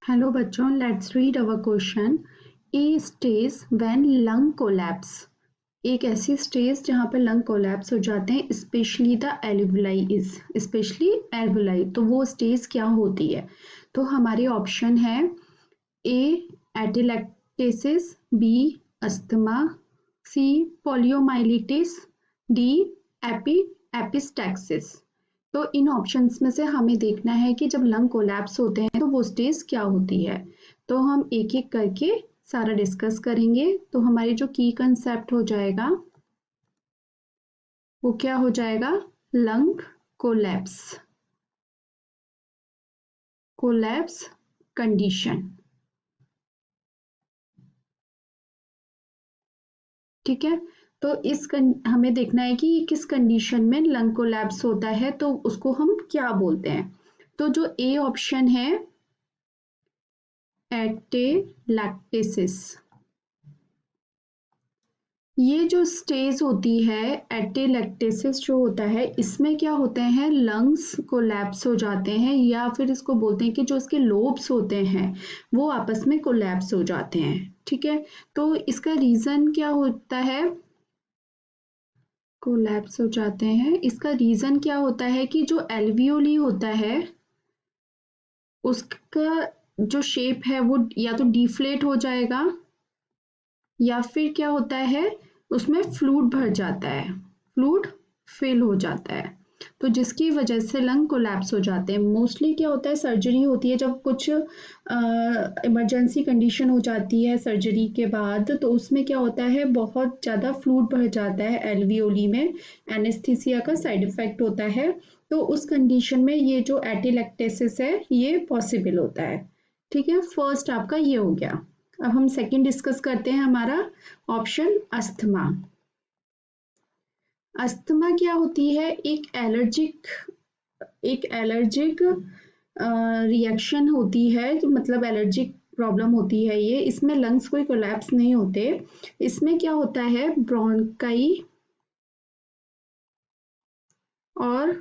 Hello बच्चों, let's read our question. A stage when lung collapse. एक ऐसी stage जहाँ पर लंग कोलैप्स हो जाते हैं, स्पेशली द एल्वुलाई। तो वो स्टेज क्या होती है? तो हमारे ऑप्शन है ए एटिलेक्टेसिस, बी अस्थमा, सी पोलियोमाइलिटिस, डी एपिस्टैक्सिस। तो इन ऑप्शंस में से हमें देखना है कि जब लंग कोलैप्स होते हैं तो वो स्टेज क्या होती है। तो हम एक एक करके सारा डिस्कस करेंगे। तो हमारी जो की कंसेप्ट हो जाएगा वो क्या हो जाएगा? Lung collapse, collapse condition. ठीक है, तो हमें देखना है कि किस कंडीशन में लंग कोलैप्स होता है, तो उसको हम क्या बोलते हैं। तो जो ए ऑप्शन है एटेलैक्टेसिस, ये जो स्टेज होती है एटेलैक्टेसिस जो होता है, इसमें क्या होते हैं, लंग्स कोलैप्स हो जाते हैं, या फिर इसको बोलते हैं कि जो इसके लोब्स होते हैं वो आपस में कोलैप्स हो जाते हैं। ठीक है, तो इसका रीजन क्या होता है? कोलैप्स हो जाते हैं, इसका रीजन क्या होता है कि जो एल्वियोली होता है उसका जो शेप है वो या तो डिफ्लेट हो जाएगा या फिर क्या होता है, उसमें फ्लूइड भर जाता है, फ्लूइड फिल हो जाता है, तो जिसकी वजह से लंग कोलैप्स हो जाते हैं। मोस्टली क्या होता है, सर्जरी होती है जब कुछ इमरजेंसी कंडीशन हो जाती है सर्जरी के बाद, तो उसमें क्या होता है, बहुत ज़्यादा फ्लूइड भर जाता है एल्वियोली में, एनेस्थीसिया का साइड इफेक्ट होता है। तो उस कंडीशन में ये जो एटिलेक्टेसिस है ये पॉसिबल होता है। ठीक है, फर्स्ट आपका ये हो गया। अब हम सेकंड डिस्कस करते हैं, हमारा ऑप्शन अस्थमा। अस्थमा क्या होती है? एक एलर्जिक रिएक्शन होती है, जो मतलब एलर्जिक प्रॉब्लम होती है ये। इसमें लंग्स कोई कोलैप्स नहीं होते, इसमें क्या होता है, ब्रोंकाई और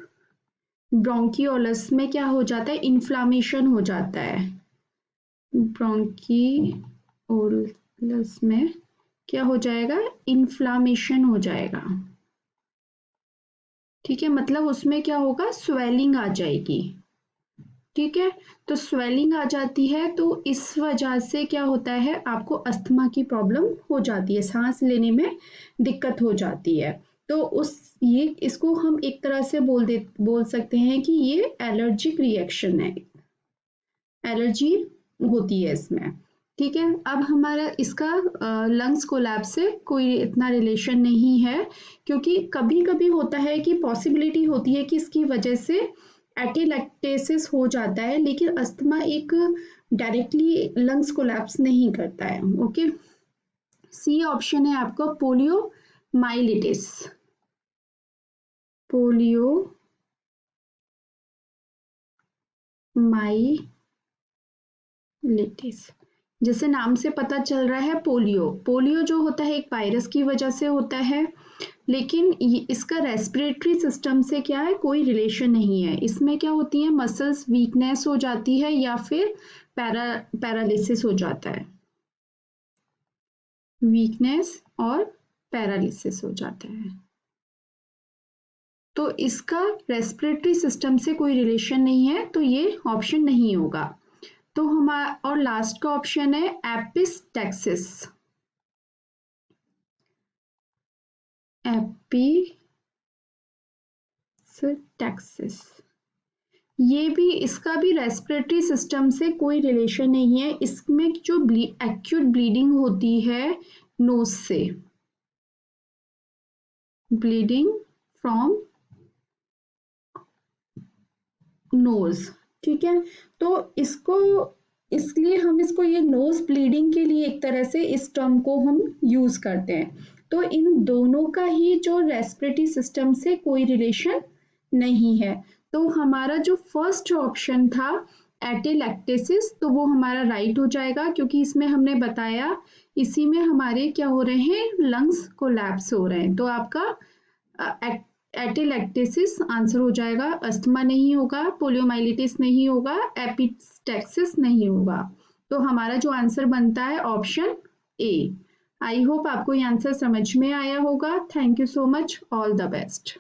ब्रोंकियोलस में क्या हो जाता है, इन्फ्लामेशन हो जाता है। ब्रोंकियोलस में क्या हो जाएगा, इन्फ्लामेशन हो जाएगा। ठीक है, मतलब उसमें क्या होगा, स्वेलिंग आ जाएगी। ठीक है, तो स्वेलिंग आ जाती है, तो इस वजह से क्या होता है, आपको अस्थमा की प्रॉब्लम हो जाती है, सांस लेने में दिक्कत हो जाती है। तो ये इसको हम एक तरह से बोल सकते हैं कि ये एलर्जिक रिएक्शन है, एलर्जी होती है इसमें। ठीक है, अब हमारा इसका लंग्स कोलैप्स से कोई इतना रिलेशन नहीं है, क्योंकि कभी कभी होता है कि पॉसिबिलिटी होती है कि इसकी वजह से एटिलेक्टेसिस हो जाता है, लेकिन अस्थमा एक डायरेक्टली लंग्स कोलैप्स नहीं करता है। ओके, सी ऑप्शन है आपका पोलियो माइलिटिस। पोलियो माइलिटिस, जैसे नाम से पता चल रहा है, पोलियो पोलियो जो होता है एक वायरस की वजह से होता है, लेकिन इसका रेस्पिरेटरी सिस्टम से क्या है, कोई रिलेशन नहीं है। इसमें क्या होती है, मसल्स वीकनेस हो जाती है या फिर पैरालिसिस हो जाता है, वीकनेस और पैरालिसिस हो जाता है। तो इसका रेस्पिरेटरी सिस्टम से कोई रिलेशन नहीं है, तो ये ऑप्शन नहीं होगा। तो हमारा और लास्ट का ऑप्शन है एपिस्टैक्सिस। एपिस्टैक्सिस, ये भी, इसका भी रेस्पिरेटरी सिस्टम से कोई रिलेशन नहीं है। इसमें जो एक्यूट ब्लीडिंग होती है नोज से, ब्लीडिंग फ्रॉम नोज। ठीक है, तो इसको, इसलिए हम इसको ये नोज ब्लीडिंग के लिए एक तरह से इस टर्म को हम यूज करते हैं। तो इन दोनों का ही जो रेस्पिरेटरी सिस्टम से कोई रिलेशन नहीं है। तो हमारा जो फर्स्ट ऑप्शन था एटिलैक्टेसिस, तो वो हमारा राइट हो जाएगा, क्योंकि इसमें हमने बताया इसी में हमारे क्या हो रहे हैं, लंग्स कोलैप्स हो रहे हैं। तो आपका एटिलैक्टेसिस आंसर हो जाएगा, अस्थमा नहीं होगा, पोलियोमाइलिटिस नहीं होगा, एपिस्टैक्सिस नहीं होगा। तो हमारा जो आंसर बनता है ऑप्शन ए। आई होप आपको ये आंसर समझ में आया होगा। Thank you so much, all the best.